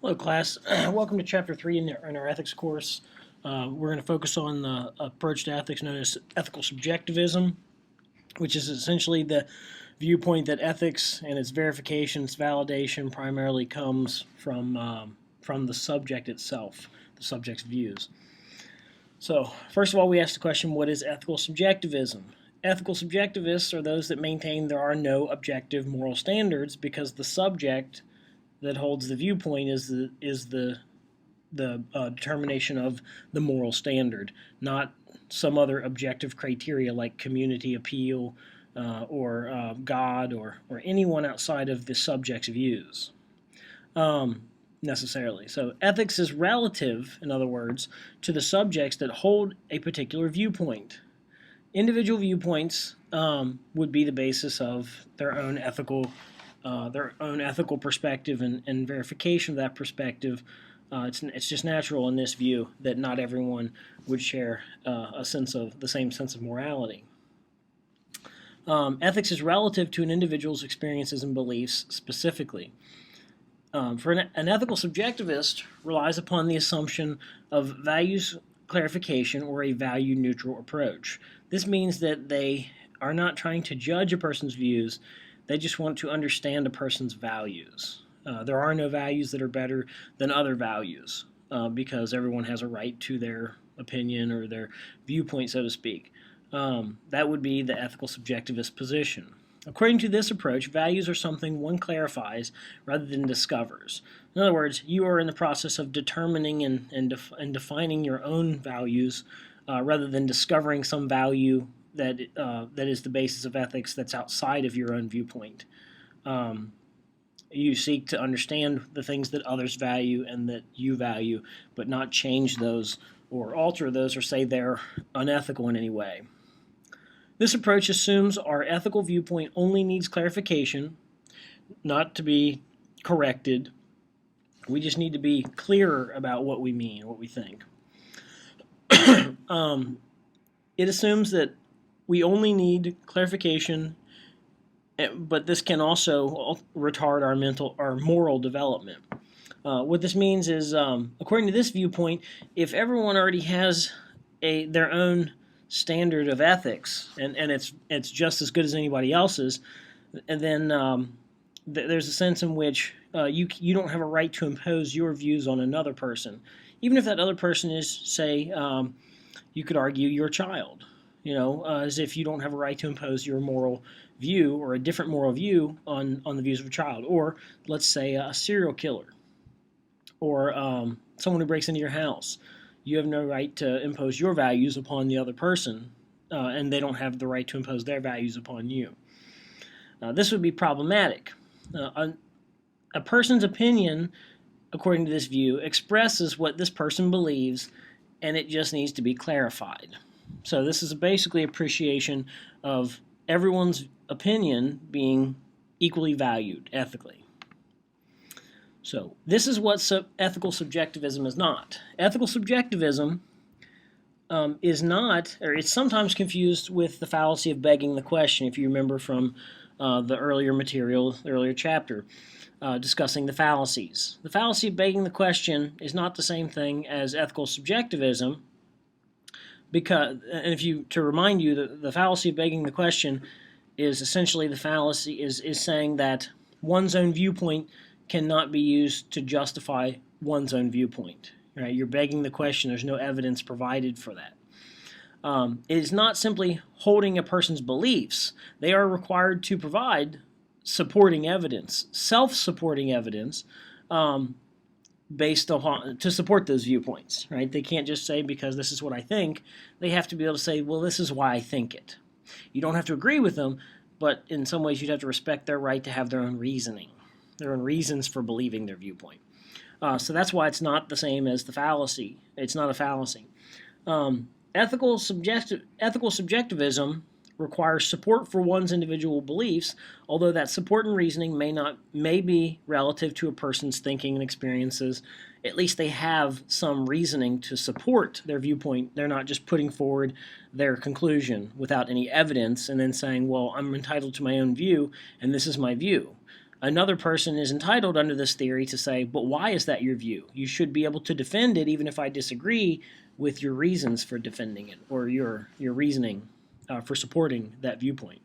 Hello, class. Welcome to Chapter 3 in our ethics course. We're going to focus on the approach to ethics known as ethical subjectivism, which is essentially the viewpoint that ethics and its verification, its validation primarily comes from the subject itself, the subject's views. So, first of all, we ask the question, what is ethical subjectivism? Ethical subjectivists are those that maintain there are no objective moral standards because the subject that holds the viewpoint is the determination of the moral standard, not some other objective criteria like community appeal or God or anyone outside of the subject's views necessarily. So ethics is relative, in other words, to the subjects that hold a particular viewpoint. Individual viewpoints would be the basis of their own ethical perspective and verification of that perspective. It's just natural in this view that not everyone would share the same sense of morality. Ethics is relative to an individual's experiences and beliefs specifically. For an ethical subjectivist relies upon the assumption of values clarification or a value-neutral approach. This means that they are not trying to judge a person's views. They just want to understand a person's values. There are no values that are better than other values because everyone has a right to their opinion or their viewpoint, so to speak. That would be the ethical subjectivist position. According to this approach, values are something one clarifies rather than discovers. In other words, you are in the process of determining and defining your own values rather than discovering some value that is the basis of ethics that's outside of your own viewpoint. You seek to understand the things that others value and that you value, but not change those or alter those or say they're unethical in any way. This approach assumes our ethical viewpoint only needs clarification, not to be corrected. We just need to be clearer about what we mean, what we think. It assumes that we only need clarification, but this can also retard our moral development. What this means is, according to this viewpoint, if everyone already has their own standard of ethics, and it's just as good as anybody else's, and then there's a sense in which you don't have a right to impose your views on another person, even if that other person is, say, you could argue your child. As if you don't have a right to impose your moral view or a different moral view on the views of a child, or let's say a serial killer, or someone who breaks into your house. You have no right to impose your values upon the other person, and they don't have the right to impose their values upon you. This would be problematic. A person's opinion, according to this view, expresses what this person believes, and it just needs to be clarified. So this is basically appreciation of everyone's opinion being equally valued ethically. So this is what ethical subjectivism is not. Ethical subjectivism is not, or it's sometimes confused with the fallacy of begging the question, if you remember from the earlier material, the earlier chapter, discussing the fallacies. The fallacy of begging the question is not the same thing as ethical subjectivism, to remind you, the fallacy of begging the question is essentially the fallacy is saying that one's own viewpoint cannot be used to justify one's own viewpoint. Right? You're begging the question. There's no evidence provided for that. It is not simply holding a person's beliefs. They are required to provide supporting evidence, self-supporting evidence, based on to support those viewpoints. Right? They can't just say because this is what I think. They have to be able to say, well, this is why I think it. You don't have to agree with them, but in some ways you'd have to respect their right to have their own reasoning, their own reasons for believing their viewpoint. So that's why it's not the same as the fallacy. It's not a fallacy. Ethical subjectivism requires support for one's individual beliefs, although that support and reasoning may be relative to a person's thinking and experiences. At least they have some reasoning to support their viewpoint. They're not just putting forward their conclusion without any evidence and then saying, well, I'm entitled to my own view, and this is my view. Another person is entitled under this theory to say, but why is that your view? You should be able to defend it even if I disagree with your reasons for defending it or your reasoning for supporting that viewpoint.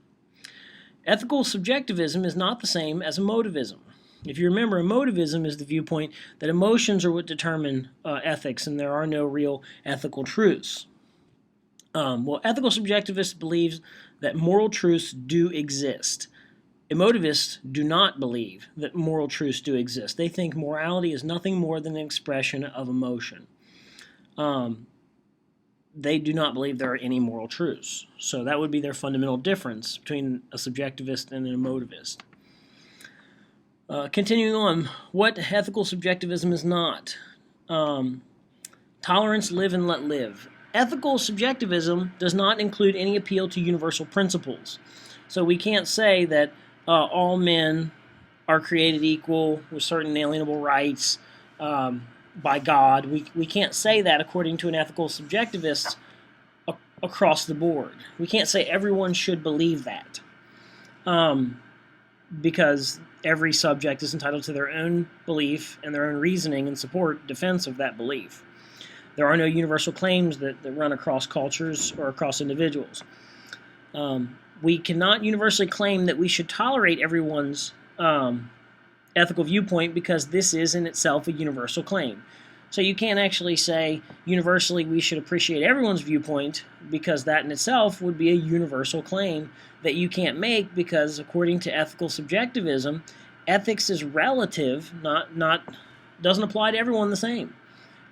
Ethical subjectivism is not the same as emotivism. If you remember, emotivism is the viewpoint that emotions are what determine ethics and there are no real ethical truths. Well, ethical subjectivists believe that moral truths do exist. Emotivists do not believe that moral truths do exist. They think morality is nothing more than an expression of emotion. They do not believe there are any moral truths. So that would be their fundamental difference between a subjectivist and an emotivist. Continuing on, what ethical subjectivism is not. Tolerance, live and let live. Ethical subjectivism does not include any appeal to universal principles. So we can't say that all men are created equal with certain inalienable rights by God. We can't say that according to an ethical subjectivist across the board. We can't say everyone should believe that because every subject is entitled to their own belief and their own reasoning and defense of that belief. There are no universal claims that run across cultures or across individuals. We cannot universally claim that we should tolerate everyone's ethical viewpoint because this is in itself a universal claim. So you can't actually say universally we should appreciate everyone's viewpoint because that in itself would be a universal claim that you can't make because according to ethical subjectivism, ethics is relative, doesn't apply to everyone the same.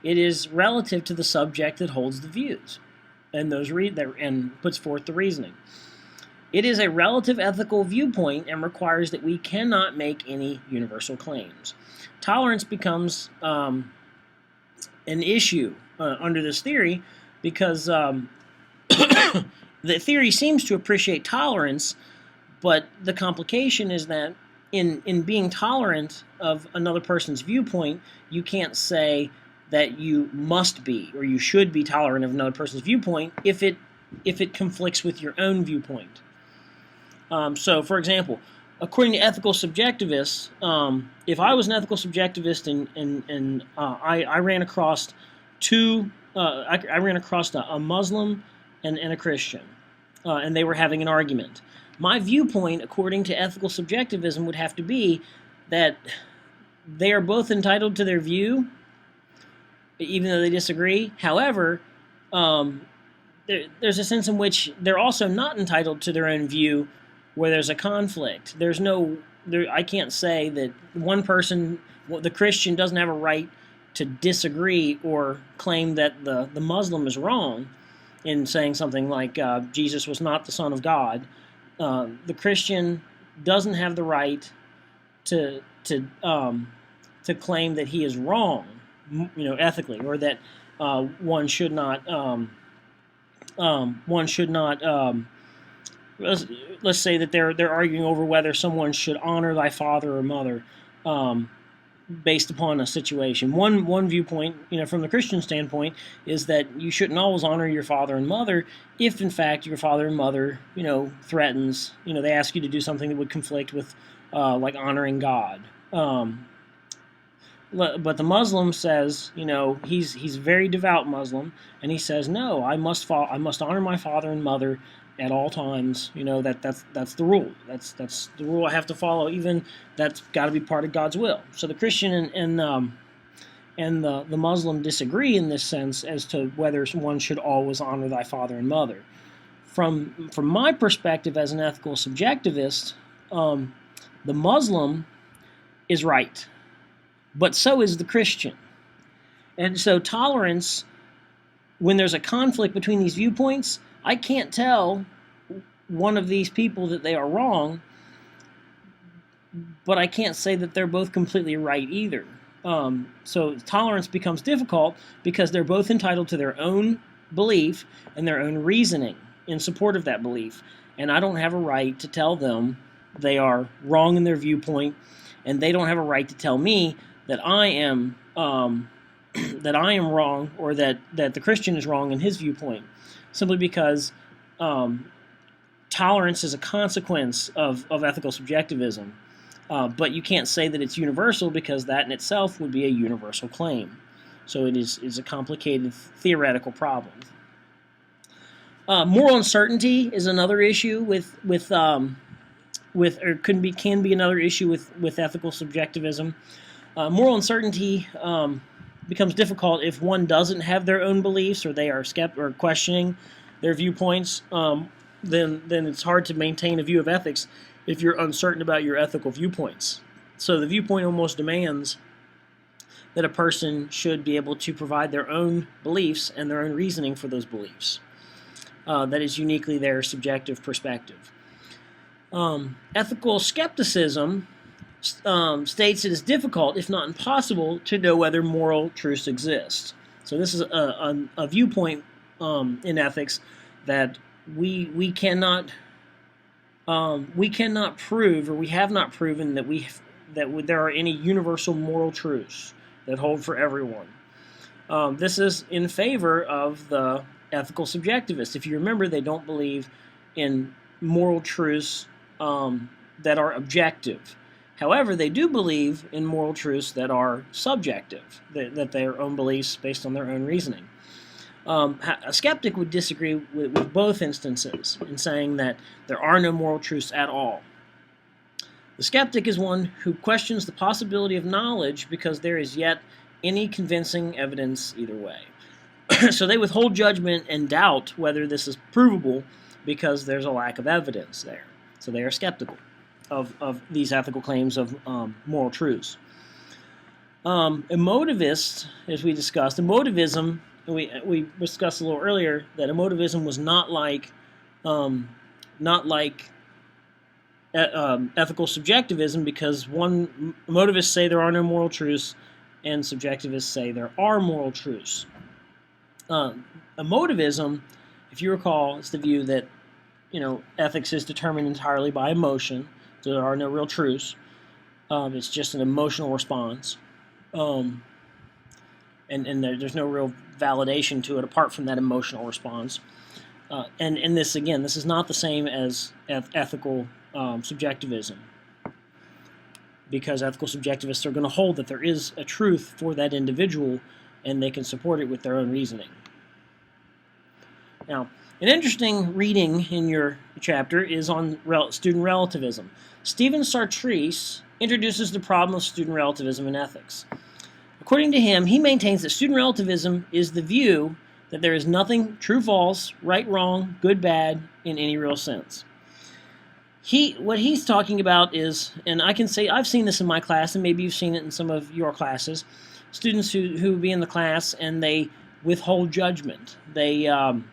It is relative to the subject that holds the views and and puts forth the reasoning. It is a relative ethical viewpoint and requires that we cannot make any universal claims. Tolerance becomes an issue under this theory because the theory seems to appreciate tolerance, but the complication is that in being tolerant of another person's viewpoint, you can't say that you must be or you should be tolerant of another person's viewpoint if it conflicts with your own viewpoint. So, for example, according to ethical subjectivists, if I was an ethical subjectivist and I ran across a Muslim and a Christian, and they were having an argument, my viewpoint, according to ethical subjectivism, would have to be that they are both entitled to their view, even though they disagree. However, there's a sense in which they're also not entitled to their own view where there's a conflict. I can't say that one person, the Christian, doesn't have a right to disagree or claim that the Muslim is wrong in saying something like Jesus was not the Son of God. The Christian doesn't have the right to claim that he is wrong, ethically, or that one should not. Let's say that they're arguing over whether someone should honor thy father or mother, based upon a situation. One viewpoint, from the Christian standpoint, is that you shouldn't always honor your father and mother if, in fact, your father and mother, threatens, they ask you to do something that would conflict with, like honoring God. But the Muslim says, he's a very devout Muslim, and he says, no, I must honor my father and mother at all times. That's the rule. That's the rule I have to follow. Even that's got to be part of God's will. So the Christian and the Muslim disagree in this sense as to whether one should always honor thy father and mother. From my perspective as an ethical subjectivist, the Muslim is right, but so is the Christian. And so tolerance, when there's a conflict between these viewpoints, I can't tell one of these people that they are wrong, but I can't say that they're both completely right either. So tolerance becomes difficult because they're both entitled to their own belief and their own reasoning in support of that belief. And I don't have a right to tell them they are wrong in their viewpoint, and they don't have a right to tell me that I am wrong or that the Christian is wrong in his viewpoint, simply because tolerance is a consequence of ethical subjectivism. But you can't say that it's universal because that in itself would be a universal claim. So it is a complicated theoretical problem. Moral uncertainty is another issue or can be another issue with ethical subjectivism. Moral uncertainty becomes difficult if one doesn't have their own beliefs or they are or questioning their viewpoints. Then it's hard to maintain a view of ethics if you're uncertain about your ethical viewpoints. So the viewpoint almost demands that a person should be able to provide their own beliefs and their own reasoning for those beliefs. That is uniquely their subjective perspective. Ethical skepticism states it is difficult, if not impossible, to know whether moral truths exist. So this is a viewpoint in ethics that we cannot prove, or we have not proven that there are any universal moral truths that hold for everyone. This is in favor of the ethical subjectivists. If you remember, they don't believe in moral truths that are objective. However, they do believe in moral truths that are subjective, that their own beliefs based on their own reasoning. A skeptic would disagree with both instances in saying that there are no moral truths at all. The skeptic is one who questions the possibility of knowledge because there is yet any convincing evidence either way. So they withhold judgment and doubt whether this is provable because there's a lack of evidence there. So they are skeptical of these ethical claims of moral truths. Emotivists, as we discussed, emotivism, we discussed a little earlier that emotivism was not like ethical subjectivism, because emotivists say there are no moral truths and subjectivists say there are moral truths. Emotivism, if you recall, is the view that ethics is determined entirely by emotion, so there are no real truths. It's just an emotional response, and there's no real validation to it apart from that emotional response. And this is not the same as ethical subjectivism, because ethical subjectivists are going to hold that there is a truth for that individual and they can support it with their own reasoning. Now, an interesting reading in your chapter is on student relativism. Stephen Sartre introduces the problem of student relativism in ethics. According to him, he maintains that student relativism is the view that there is nothing true, false, right, wrong, good, bad in any real sense. What he's talking about is, and I can say I've seen this in my class, and maybe you've seen it in some of your classes, students who be in the class and they withhold judgment. They want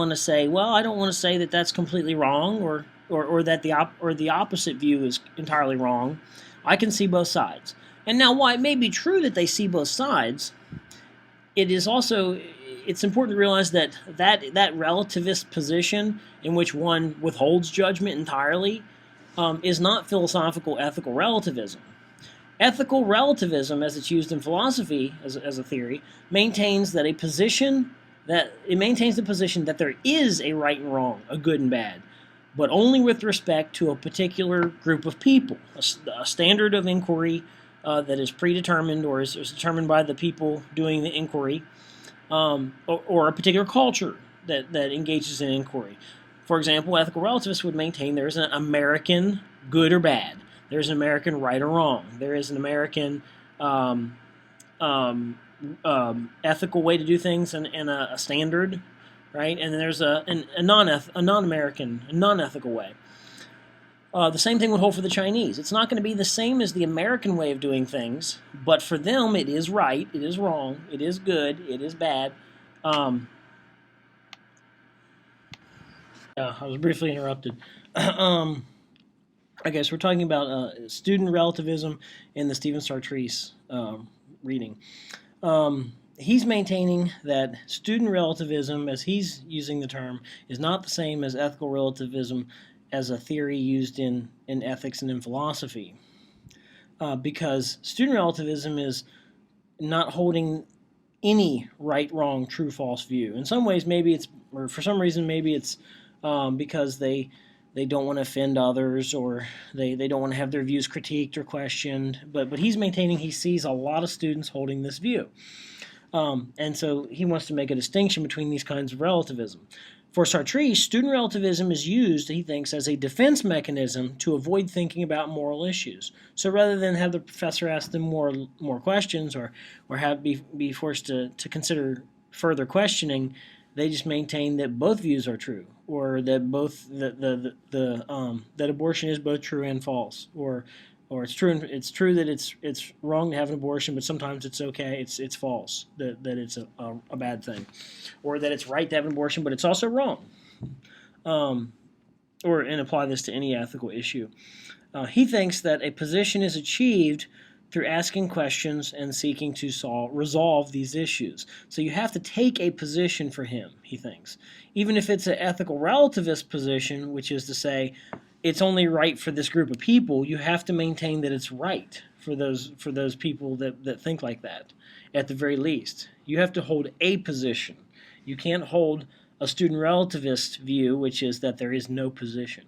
to say, well, I don't want to say that that's completely wrong, or that the opposite view is entirely wrong. I can see both sides. And now, while it may be true that they see both sides, it's important to realize that relativist position in which one withholds judgment entirely is not philosophical ethical relativism. Ethical relativism, as it's used in philosophy as a theory, maintains the position that there is a right and wrong, a good and bad, but only with respect to a particular group of people, a standard of inquiry that is predetermined or is determined by the people doing the inquiry, or a particular culture that engages in inquiry. For example, ethical relativists would maintain there is an American good or bad. There's an American right or wrong. There is an American ethical way to do things and a standard, right? And then there's a non-American, non-ethical way. The same thing would hold for the Chinese. It's not going to be the same as the American way of doing things, but for them it is right, it is wrong, it is good, it is bad. I was briefly interrupted. Okay, so we're talking about student relativism in the Stephen Sartre reading. He's maintaining that student relativism, as he's using the term, is not the same as ethical relativism as a theory used in ethics and in philosophy. Because student relativism is not holding any right, wrong, true, false view. In some ways, maybe it's, or for some reason, maybe it's because they they don't want to offend others, or they don't want to have their views critiqued or questioned. But he's maintaining he sees a lot of students holding this view. And so he wants to make a distinction between these kinds of relativism. For Sartre, student relativism is used, he thinks, as a defense mechanism to avoid thinking about moral issues. So rather than have the professor ask them more questions, or be forced to consider further questioning, they just maintain that both views are true, or that that abortion is both true and false, or it's true that it's wrong to have an abortion, but sometimes it's okay. It's false that it's a bad thing, or that it's right to have an abortion, but it's also wrong. And apply this to any ethical issue. He thinks that a position is achieved through asking questions and seeking to resolve these issues. So you have to take a position for him, he thinks. Even if it's an ethical relativist position, which is to say it's only right for this group of people, you have to maintain that it's right for those people that think like that, at the very least. You have to hold a position. You can't hold a student relativist view, which is that there is no position,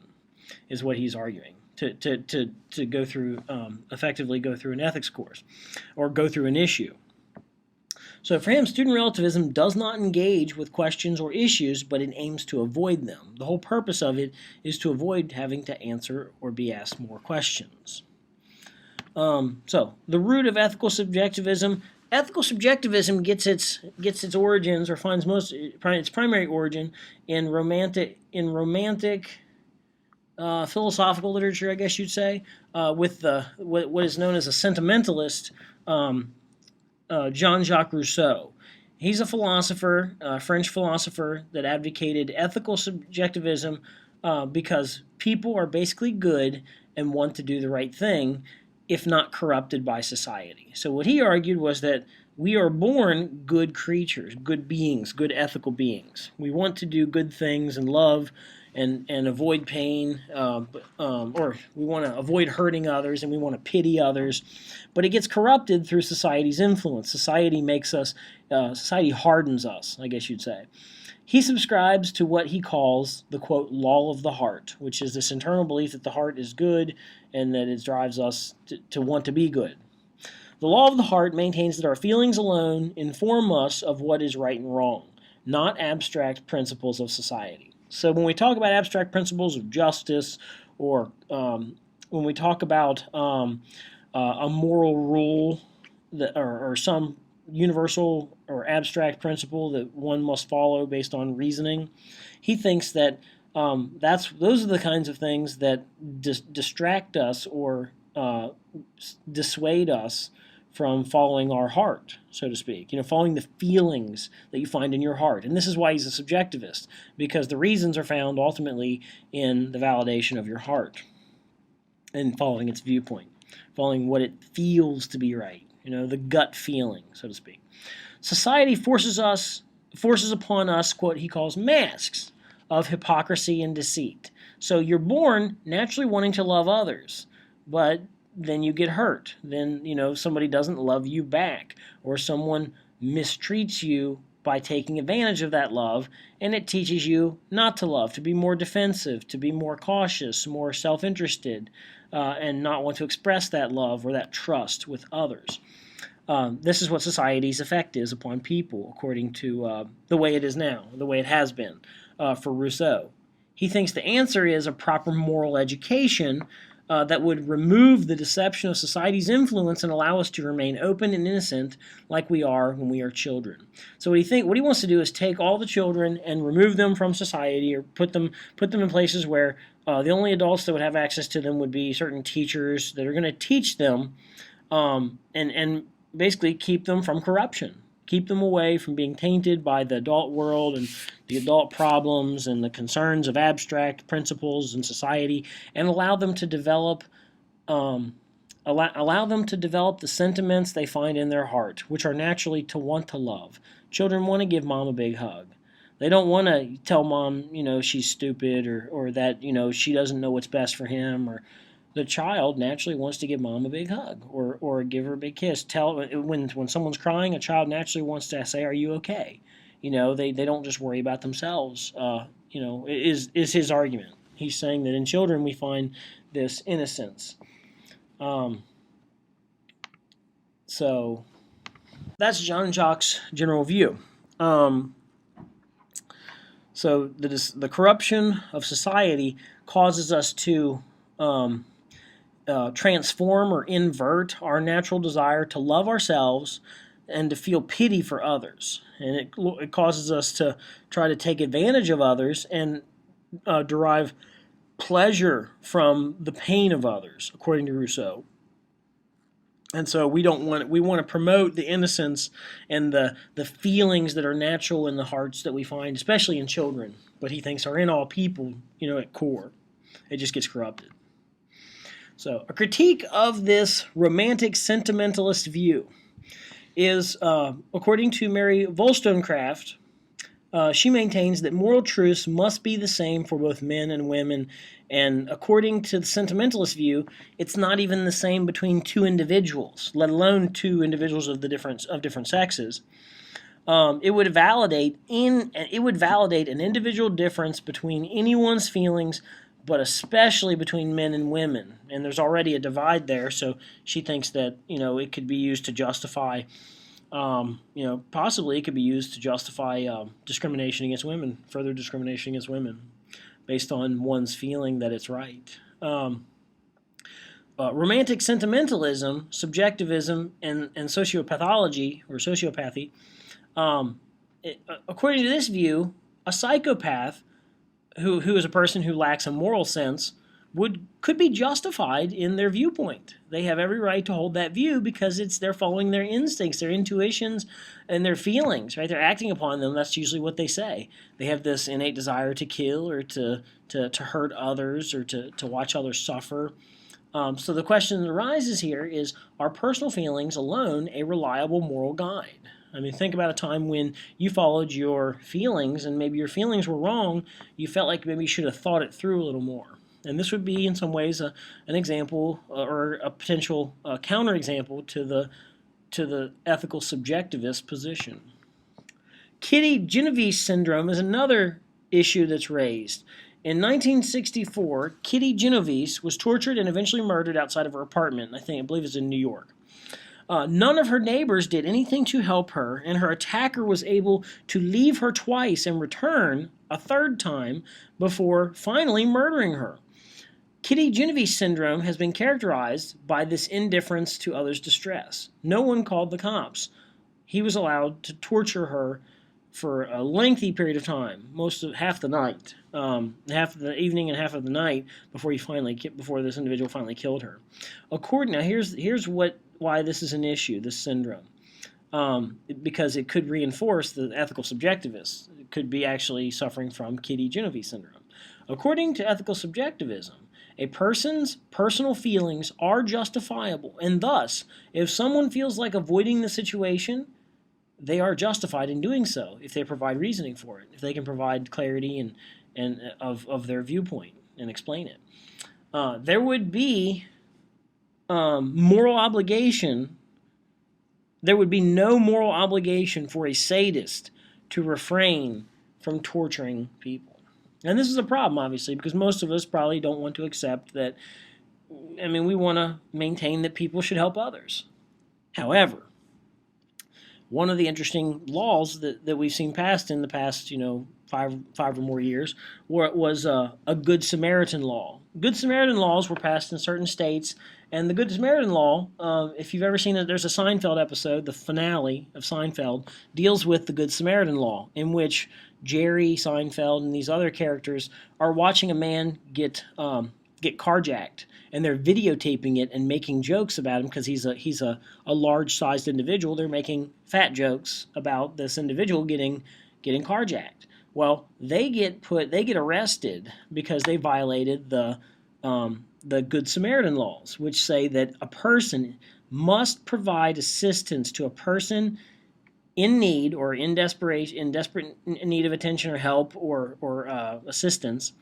is what he's arguing. To go through, effectively go through an ethics course, or go through an issue. So for him, student relativism does not engage with questions or issues, but it aims to avoid them. The whole purpose of it is to avoid having to answer or be asked more questions. So the root of ethical subjectivism. Ethical subjectivism gets its origins, or finds its primary origin in romantic philosophical literature, I guess you'd say, with what is known as a sentimentalist, Jean-Jacques Rousseau. He's a philosopher, a French philosopher, that advocated ethical subjectivism because people are basically good and want to do the right thing, if not corrupted by society. So what he argued was that we are born good creatures, good beings, good ethical beings. We want to do good things and love and avoid pain, or we want to avoid hurting others, and we want to pity others. But it gets corrupted through society's influence. Society hardens us, I guess you'd say. He subscribes to what he calls the, quote, law of the heart, which is this internal belief that the heart is good and that it drives us to want to be good. The law of the heart maintains that our feelings alone inform us of what is right and wrong, not abstract principles of society. So when we talk about abstract principles of justice, or when we talk about a moral rule or some universal or abstract principle that one must follow based on reasoning, he thinks that those are the kinds of things that distract us or dissuade us from following our heart, so to speak, following the feelings that you find in your heart. And this is why he's a subjectivist, because the reasons are found ultimately in the validation of your heart and following its viewpoint, following what it feels to be right, the gut feeling, so to speak. Society forces upon us what he calls masks of hypocrisy and deceit. So you're born naturally wanting to love others, but then you get hurt. Then, somebody doesn't love you back, or someone mistreats you by taking advantage of that love, and it teaches you not to love, to be more defensive, to be more cautious, more self-interested, and not want to express that love or that trust with others. This is what society's effect is upon people, according to the way it is now, the way it has been for Rousseau. He thinks the answer is a proper moral education that would remove the deception of society's influence and allow us to remain open and innocent like we are when we are children. So what he wants to do is take all the children and remove them from society, or put them in places where the only adults that would have access to them would be certain teachers that are going to teach them, and basically keep them from corruption. Keep them away from being tainted by the adult world and the adult problems and the concerns of abstract principles in society, and allow them to develop the sentiments they find in their heart, which are naturally to want to love. Children want to give mom a big hug. They don't want to tell mom, she's stupid, or that, she doesn't know what's best for him, or the child naturally wants to give mom a big hug or give her a big kiss. When someone's crying, a child naturally wants to say, "Are you okay?" They don't just worry about themselves. Is his argument. He's saying that in children we find this innocence. So that's Jean-Jacques' general view. So the corruption of society causes us to transform or invert our natural desire to love ourselves and to feel pity for others. And it causes us to try to take advantage of others and derive pleasure from the pain of others, according to Rousseau. And so we want to promote the innocence and the feelings that are natural in the hearts that we find, especially in children, but he thinks are in all people, at core. It just gets corrupted. So a critique of this romantic sentimentalist view is, according to Mary Wollstonecraft, she maintains that moral truths must be the same for both men and women, and according to the sentimentalist view, it's not even the same between two individuals, let alone two individuals of different sexes. It would validate an individual difference between anyone's feelings, but especially between men and women. And there's already a divide there, so she thinks that it could be used to justify. Possibly it could be used to justify discrimination against women, further discrimination against women, based on one's feeling that it's right. Romantic sentimentalism, subjectivism, and sociopathology or sociopathy. According to this view, a psychopath, who is a person who lacks a moral sense, could be justified in their viewpoint. They have every right to hold that view because they're following their instincts, their intuitions, and their feelings, right? They're acting upon them. That's usually what they say. They have this innate desire to kill or to hurt others or to watch others suffer. So the question that arises here is, are personal feelings alone a reliable moral guide? I mean, think about a time when you followed your feelings and maybe your feelings were wrong. You felt like maybe you should have thought it through a little more. And this would be, in some ways, an example or a potential counterexample to the ethical subjectivist position. Kitty Genovese syndrome is another issue that's raised. In 1964, Kitty Genovese was tortured and eventually murdered outside of her apartment. I believe it's in New York. None of her neighbors did anything to help her, and her attacker was able to leave her twice and return a third time before finally murdering her. Kitty Genovese syndrome has been characterized by this indifference to others' distress. No one called the cops. He was allowed to torture her for a lengthy period of time, half the night, half of the evening and half of the night before this individual finally killed her. Here's why this is an issue, this syndrome, because it could reinforce the ethical subjectivists. It could be actually suffering from Kitty Genovese syndrome. According to ethical subjectivism, a person's personal feelings are justifiable, and thus, if someone feels like avoiding the situation, they are justified in doing so if they provide reasoning for it, if they can provide clarity and of their viewpoint and explain it. There would be moral obligation. There would be no moral obligation for a sadist to refrain from torturing people. And this is a problem, obviously, because most of us probably don't want to accept that. We want to maintain that people should help others. However, one of the interesting laws that we've seen passed in the past, five or more years, was a Good Samaritan law. Good Samaritan laws were passed in certain states, and the Good Samaritan law, if you've ever seen it, there's a Seinfeld episode, the finale of Seinfeld, deals with the Good Samaritan law, in which Jerry Seinfeld and these other characters are watching a man get carjacked, and they're videotaping it and making jokes about him because he's a large-sized individual. They're making fat jokes about this individual getting carjacked. Well, they get arrested because they violated the Good Samaritan laws, which say that a person must provide assistance to a person in need or in desperate need of attention or help or assistance,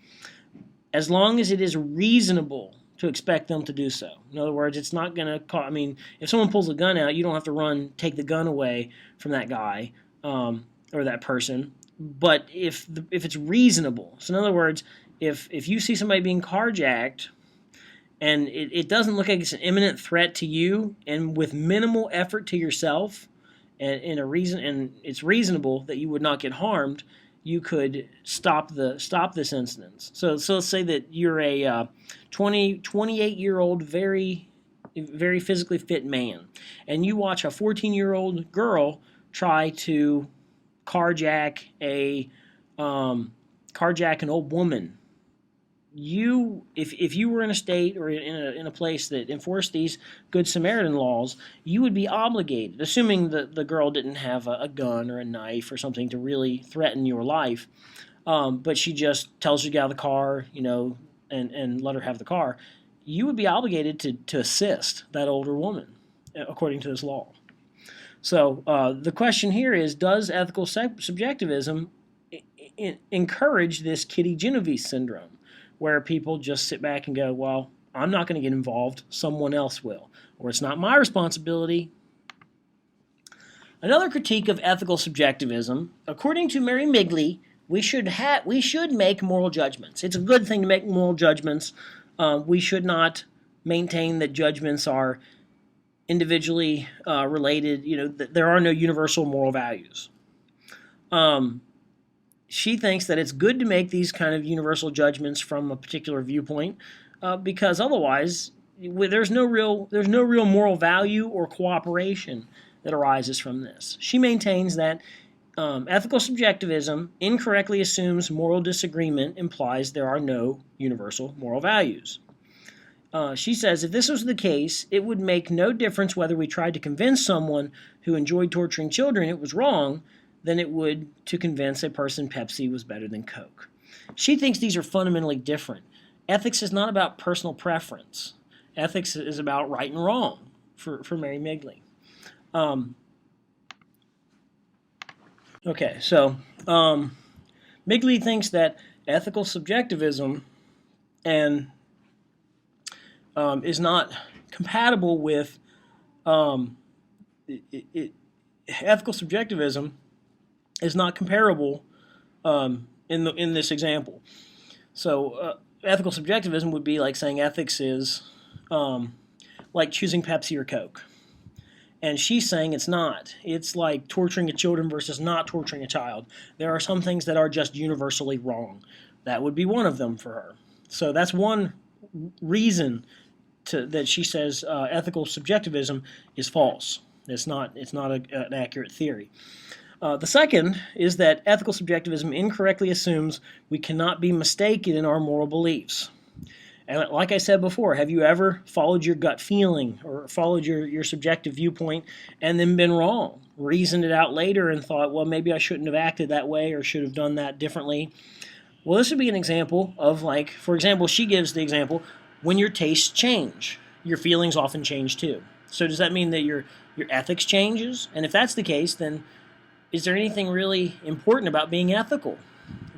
as long as it is reasonable to expect them to do so. In other words, it's not going to if someone pulls a gun out, you don't have to take the gun away from that guy or that person. But if it's reasonable, so in other words, if you see somebody being carjacked and it doesn't look like it's an imminent threat to you, and with minimal effort to yourself, and it's reasonable that you would not get harmed, you could stop this incident. So let's say that you're a 28-year-old, very physically fit man, and you watch a 14-year-old girl try to carjack an old woman. If you were in a state or in a place that enforced these Good Samaritan laws, you would be obligated, assuming that the girl didn't have a gun or a knife or something to really threaten your life, but she just tells you to get out of the car, and let her have the car. You would be obligated to assist that older woman, according to this law. So the question here is, does ethical subjectivism encourage this Kitty Genovese syndrome, where people just sit back and go, well, I'm not going to get involved, someone else will, or it's not my responsibility. Another critique of ethical subjectivism, according to Mary Migley, we should make moral judgments. It's a good thing to make moral judgments. We should not maintain that judgments are individually related. That there are no universal moral values. She thinks that it's good to make these kind of universal judgments from a particular viewpoint, because otherwise there's no real moral value or cooperation that arises from this. She maintains that ethical subjectivism incorrectly assumes moral disagreement implies there are no universal moral values. She says if this was the case, it would make no difference whether we tried to convince someone who enjoyed torturing children it was wrong than it would to convince a person Pepsi was better than Coke. She thinks these are fundamentally different. Ethics is not about personal preference. Ethics is about right and wrong for Mary Migley. Migley thinks that ethical subjectivism is not compatible with ethical subjectivism is not comparable in this example. So ethical subjectivism would be like saying ethics is like choosing Pepsi or Coke. And she's saying it's not. It's like torturing a child versus not torturing a child. There are some things that are just universally wrong. That would be one of them for her. So that's one reason that she says ethical subjectivism is false. It's not an accurate theory. The second is that ethical subjectivism incorrectly assumes we cannot be mistaken in our moral beliefs. And like I said before, have you ever followed your gut feeling or followed your subjective viewpoint and then been wrong? Reasoned it out later and thought, well, maybe I shouldn't have acted that way or should have done that differently. Well, this would be an example of, like, for example, she gives the example, when your tastes change, your feelings often change too. So does that mean that your ethics changes? And if that's the case, then is there anything really important about being ethical?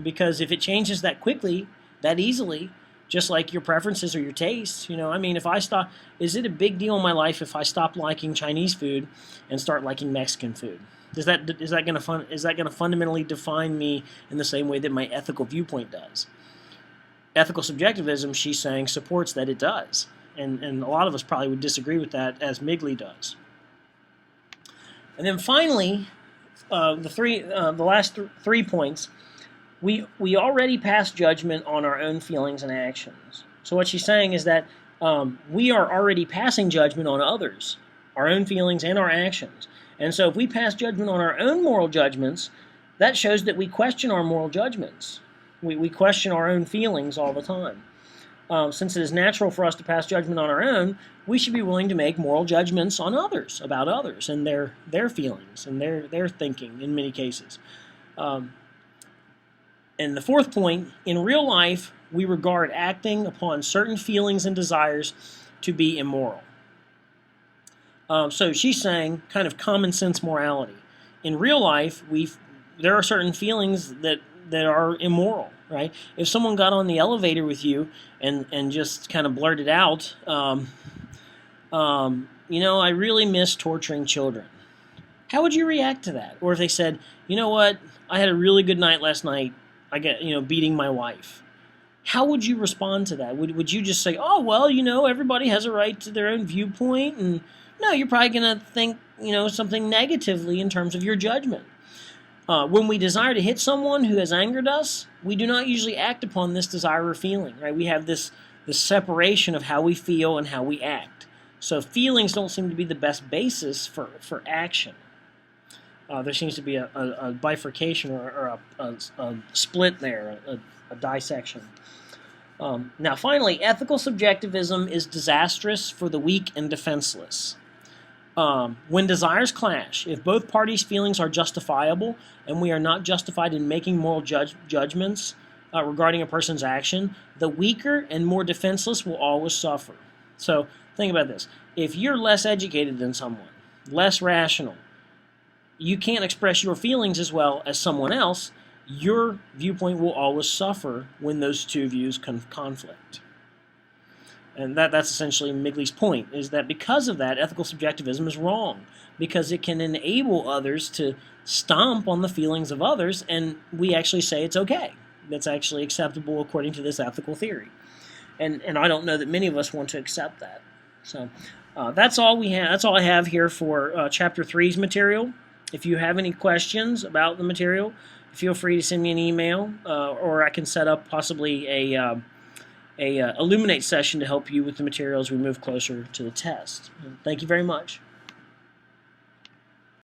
Because if it changes that quickly, that easily, just like your preferences or your tastes, if I stop, is it a big deal in my life if I stop liking Chinese food and start liking Mexican food? Is that going to fundamentally define me in the same way that my ethical viewpoint does? Ethical subjectivism, she's saying, supports that it does, and a lot of us probably would disagree with that, as Migley does. And then finally, the last 3 points. We already pass judgment on our own feelings and actions. So what she's saying is that we are already passing judgment on others, our own feelings and our actions. And so if we pass judgment on our own moral judgments, that shows that we question our moral judgments. We question our own feelings all the time. Since it is natural for us to pass judgment on our own, we should be willing to make moral judgments on others, about others, and their feelings and their thinking in many cases. And the fourth point, in real life, we regard acting upon certain feelings and desires to be immoral. So she's saying kind of common sense morality. In real life, there are certain feelings that are immoral, right? If someone got on the elevator with you and just kind of blurted out, I really miss torturing children. How would you react to that? Or if they said, you know what, I had a really good night last night, I get, beating my wife. how would you respond to that? Would you just say, oh, well, everybody has a right to their own viewpoint? And no, you're probably going to think, something negatively in terms of your judgment. When we desire to hit someone who has angered us, we do not usually act upon this desire or feeling, right? We have this separation of how we feel and how we act. So feelings don't seem to be the best basis for action. There seems to be a bifurcation or a split there, a dissection. Now, finally, ethical subjectivism is disastrous for the weak and defenseless. When desires clash, if both parties' feelings are justifiable and we are not justified in making moral judgments regarding a person's action, the weaker and more defenseless will always suffer. So think about this. If you're less educated than someone, less rational, you can't express your feelings as well as someone else, your viewpoint will always suffer when those two views conflict. And that's essentially Migley's point, is that because of that, ethical subjectivism is wrong, because it can enable others to stomp on the feelings of others, and we actually say it's okay. That's actually acceptable according to this ethical theory. And I don't know that many of us want to accept that. So that's all we have. That's all I have here for Chapter 3's material. If you have any questions about the material, feel free to send me an email, or I can set up possibly a Illuminate session to help you with the material as we move closer to the test. Thank you very much.